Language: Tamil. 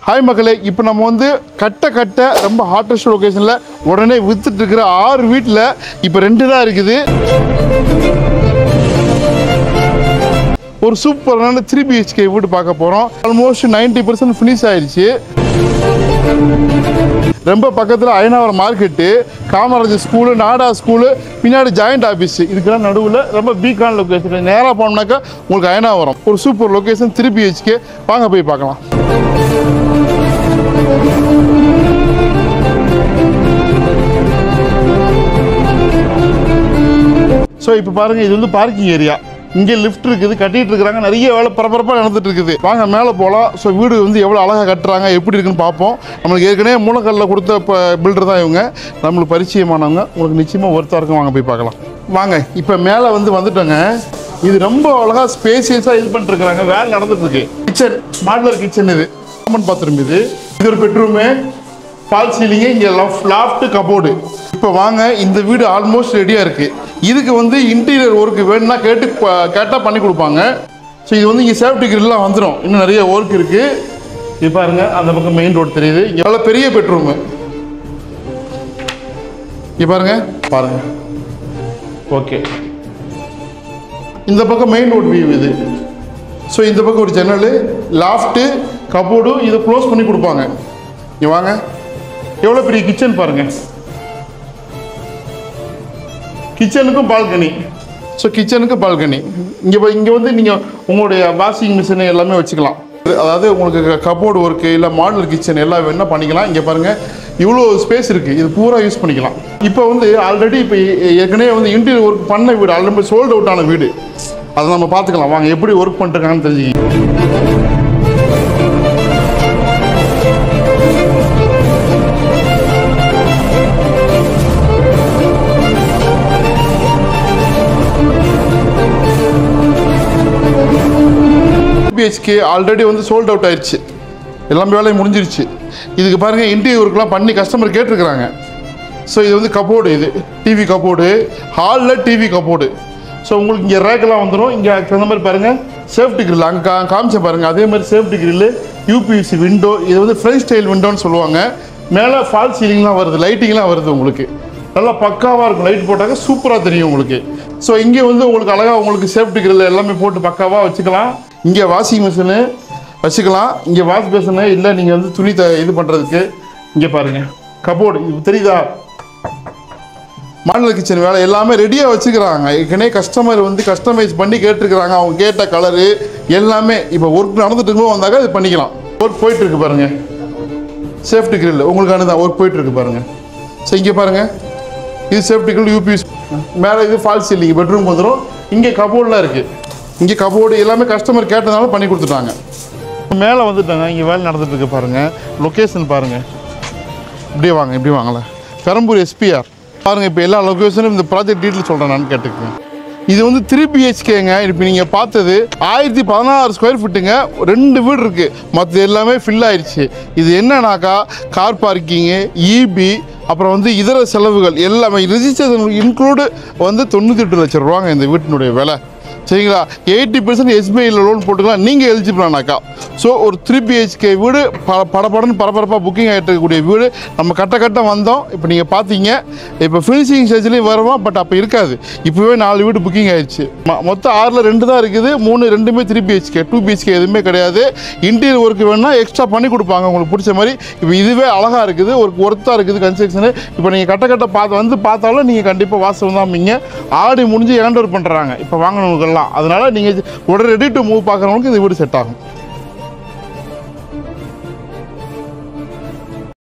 ஹாய் மக்களே, இப்போ நம்ம வந்து கட்ட ரொம்ப ஹாட்டஸ்ட் லொக்கேஷனில் உடனே வித்துட்டு இருக்கிற 6 வீட்டில் இப்போ 2 தான் இருக்குது. ஒரு சூப்பரான 3 BHK வீடு பார்க்க போகிறோம். ஆல்மோஸ்ட் 90% ஃபினிஷ் ஆயிடுச்சு. ரொம்ப பக்கத்தில் அயனாவரம் மார்க்கெட்டு, காமராஜர் ஸ்கூலு, நாடா ஸ்கூலு, பின்னாடி ஜாயிண்ட் ஆஃபீஸ், இதுக்கெல்லாம் நடுவில் ரொம்ப பீக்கான லொக்கேஷன். நேராக போனோம்னாக்கா உங்களுக்கு அயனாவரம் ஒரு சூப்பர் லொக்கேஷன் 3 BHK. வாங்க போய் பார்க்கலாம். ஸோ இப்போ பாருங்கள், இது வந்து பார்க்கிங் ஏரியா. இங்கே லிஃப்ட் இருக்குது, கட்டிகிட்டு இருக்கிறாங்க. நிறைய வேலை பரபரப்பாக நடந்துட்டு இருக்குது. வாங்க மேலே போகலாம். ஸோ வீடு வந்து எவ்வளோ அழகாக கட்டுறாங்க, எப்படி இருக்குன்னு பார்ப்போம். நம்மளுக்கு ஏற்கனவே மூலக்கல்லில் கொடுத்த பில்டர் தான் இவங்க, நம்மளுக்கு பரிச்சயமானவங்க. உங்களுக்கு நிச்சயமாக ஒருத்தா இருக்கும். வாங்க போய் பார்க்கலாம். வாங்க இப்போ மேலே வந்துட்டோங்க. இது ரொம்ப அழகாக ஸ்பேசியஸாக இது பண்ணிட்டுருக்குறாங்க. வேலை நடந்துட்டுருக்கு. Kitchen, modular kitchen. இது காமன் பாத்ரூம். இது ஒரு பெட்ரூமு, ஃபால் சீலிங்கு, இங்கே லாஃப்ட், கபோர்டு. இப்போ வாங்க, இந்த வீடு ஆல்மோஸ்ட் ரெடியாக இருக்குது. இதுக்கு வந்து இன்டீரியர் ஒர்க் வேணும்னா கேட்டால் பண்ணி கொடுப்பாங்க. ஸோ இது வந்து இங்கே சேஃப்டி கிரில்லாம் வந்துடும். இன்னும் நிறைய ஒர்க் இருக்குது. இது பாருங்க, அந்த பக்கம் மெயின் ரோடு தெரியுது. எவ்வளோ பெரிய பெட்ரூமு இங்கே பாருங்க. ஓகே, இந்த பக்கம் மெயின் ரோடு வியூ இது. ஸோ இந்த பக்கம் ஒரு ஜன்னல், லாஃப்ட்டு, கபோர்டு, இதை க்ளோஸ் பண்ணி கொடுப்பாங்க. இங்கே வாங்க, எவ்வளோ பெரிய கிச்சன் பாருங்கள். கிச்சனுக்கும் பால்கனி. ஸோ கிச்சனுக்கு பால்கனி. இங்கே வந்து நீங்கள் உங்களுடைய வாஷிங் மிஷின் எல்லாமே வச்சுக்கலாம். அதாவது உங்களுக்கு கபோர்டு ஒர்க்கு இல்லை மாடலர் கிச்சன் எல்லாம் வேணால் பண்ணிக்கலாம். இங்கே பாருங்கள், இவ்வளோ ஸ்பேஸ் இருக்குது. இது பூரா யூஸ் பண்ணிக்கலாம். இப்போ வந்து ஆல்ரெடி இப்போ ஏற்கனவே வந்து இன்டீரியர் ஒர்க் பண்ண வீடு, ஆல்ரெடி சோல்ட் அவுட் ஆன வீடு. அதை நம்ம பார்த்துக்கலாம். வாங்க, எப்படி ஒர்க் பண்ணிட்டுருக்காங்கன்னு தெரிஞ்சுக்கிங்க. BHK ஆல்ரெடி வந்து சோல்ட் அவுட் ஆயிடுச்சு. எல்லாமே வேலையும் முடிஞ்சிருச்சு. இதுக்கு பாருங்கள், இன்டீரியர் ஒர்க்லாம் பண்ணி கஸ்டமர் கேட்டிருக்கிறாங்க. ஸோ இது வந்து கபோர்டு, இது டிவி கபோர்டு, ஹாலில் டிவி கபோர்டு. ஸோ உங்களுக்கு இங்கே ரேக்கெல்லாம் வந்துடும். இங்கே அந்த மாதிரி பாருங்கள், சேஃப்டி கிரில் அங்கே காமிச்ச பாருங்கள். அதே மாதிரி சேஃப்டி கிரில், UPVC விண்டோ. இது வந்து ஃப்ரெஞ்ச் ஸ்டைல் விண்டோன்னு சொல்லுவாங்க. மேலே ஃபால் சீலிங்லாம் வருது, லைட்டிங்லாம் வருது. உங்களுக்கு நல்லா பக்காவாக இருக்கும். லைட் போட்டாக்க சூப்பராக தெரியும் உங்களுக்கு. ஸோ இங்கே வந்து உங்களுக்கு அழகாக உங்களுக்கு சேஃப்டி கிரில் எல்லாமே போட்டு பக்காவாக வச்சுக்கலாம். இங்கே வாஷிங் மிஷினு வச்சுக்கலாம். இங்கே வாஷ் பேஷனு இல்லை, நீங்கள் வந்து துணி இது பண்ணுறதுக்கு. இங்கே பாருங்கள், கபோர்டு. இது தெரியுதா? மாடலர் கிச்சன் வேலை எல்லாமே ரெடியாக வச்சுக்கிறாங்க. ஏற்கனவே கஸ்டமர் வந்து கஸ்டமைஸ் பண்ணி கேட்டிருக்கிறாங்க. அவங்க கேட்ட கலரு எல்லாமே இப்போ ஒர்க் நடந்துட்டு இருக்கும்போது வந்தாக்க இது பண்ணிக்கலாம். ஒர்க் போயிட்டுருக்கு பாருங்கள். சேஃப்டி கிரில் உங்களுக்கான தான் ஒர்க் போயிட்டுருக்கு பாருங்கள். ஸோ இங்கே பாருங்கள், இது சேஃப்டி கிரில், UPVC. மேலே இது ஃபால் சீலிங், பெட்ரூம் வந்துடும். இங்கே கபோர்டெலாம் இருக்குது. இங்கே கபோர்டு எல்லாமே கஸ்டமர் கேட்டதுனால பண்ணி கொடுத்துட்டாங்க. மேலே வந்துட்டாங்க. இங்கே வேலை நடந்துட்டுருக்கு பாருங்கள். லொக்கேஷன் பாருங்கள். இப்படியே வாங்கல, பெரம்பூர் SPR பாருங்கள். இப்போ எல்லா லொக்கேஷனும் இந்த ப்ராஜெக்ட் டீட்டெயில் சொல்கிறேன் நான், கேட்டுக்கேன். இது வந்து 3 BHKங்க. இப்போ நீங்கள் பார்த்தது 1016 ஸ்கொயர் ஃபீட்டுங்க. 2 வீடு இருக்குது, மற்ற எல்லாமே ஃபில் ஆயிடுச்சு. இது என்னன்னாக்கா கார் பார்க்கிங்கு, EB, அப்புறம் வந்து இதர செலவுகள் எல்லாமே ரிஜிஸ்ட்ரேஷன் இன்க்ளூடு வந்து 98 லட்சம் ரூபாங்க இந்த வீட்டினுடைய விலை. சரிங்களா? 80% SBIயில் லோன் போட்டுக்கலாம் நீங்கள் எலிஜிபிளானாக்கா. ஸோ ஒரு 3 BHK வீடு படப்படன்னு பரபரப்பாக புக்கிங் ஆகிட்டு இருக்கக்கூடிய வீடு. நம்ம கட்ட வந்தோம். இப்போ நீங்கள் பார்த்தீங்க, இப்போ ஃபினிஷிங் ஸ்டேஜ்லேயும் வருவோம். பட் அப்போ இருக்காது. இப்போவே 4 வீடு புக்கிங் ஆகிடுச்சு. மொத்தம் 6ல் 2 தான் இருக்குது. 3 ரெண்டுமே 3 BHK. 2 BHK எதுவுமே கிடையாது. இன்டீரியர் ஒர்க் வேணுன்னா எக்ஸ்ட்ரா பண்ணி கொடுப்பாங்க உங்களுக்கு பிடிச்ச மாதிரி. இப்போ இதுவே அழகாக இருக்குது, ஒரு ஒர்த்தாக இருக்குது கன்ஸ்ட்ரக்ஷனு. இப்போ நீங்கள் கட்ட பார்த்தாலும் நீங்கள் கண்டிப்பாக வாசம் தான். நீங்கள் ஆடி முடிஞ்சு ஹேண்ட் ஓவர் பண்ணுறாங்க இப்போ வாங்கினவங்களுக்கெல்லாம். அதனால் நீங்கள் உடனே ரெடி டு மூவ் பார்க்குறவங்களுக்கு இந்த வீடு செட் ஆகும்.